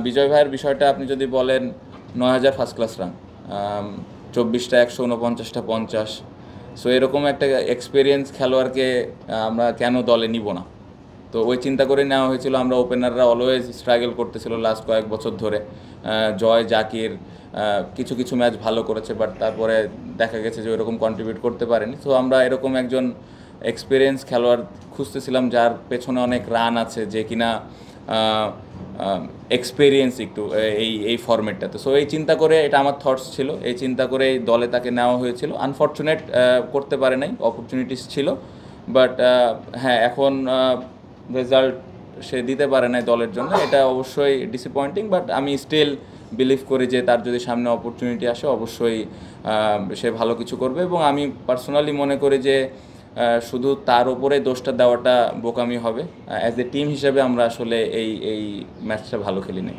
বিজয় ভাইয়ের বিষয়টা আপনি যদি বলেন 9,000 ফার্স্ট ক্লাস রান, 24টা 149টা 50, সো এরকম একটা এক্সপিরিয়েন্স খেলোয়াড়কে আমরা কেন দলে নিব না? তো ওই চিন্তা করে নেওয়া হয়েছিল। আমরা ওপেনাররা অলওয়েজ স্ট্রাগল করতেছিল লাস্ট কয়েক বছর ধরে। জয়, জাকির কিছু কিছু ম্যাচ ভালো করেছে, বাট তারপরে দেখা গেছে যে ওইরকম কন্ট্রিবিউট করতে পারেনি। তো আমরা এরকম একজন এক্সপিরিয়েন্স খেলোয়াড় খুঁজতেছিলাম যার পেছনে অনেক রান আছে, যে কিনা এক্সপিরিয়েন্স একটু এই ফরম্যাটটাতে। সো এই চিন্তা করে, এটা আমার থটস ছিল, এই চিন্তা করে এই দলে তাকে নেওয়া হয়েছিল। আনফর্চুনেট করতে পারে নাই, অপরচুনিটিস ছিল, বাট হ্যাঁ এখন রেজাল্ট সে দিতে পারে নাই দলের জন্য, এটা অবশ্যই ডিসঅ্যাপয়েন্টিং। বাট আমি স্টিল বিলিভ করি যে তার যদি সামনে অপরচুনিটি আসে অবশ্যই সে ভালো কিছু করবে। এবং আমি পার্সোনালি মনে করি যে শুধু তার ওপরে দোষটা দেওয়াটা বোকামি হবে। অ্যাজ এ টিম হিসেবে আমরা আসলে এই ম্যাচটা ভালো খেলি নাই।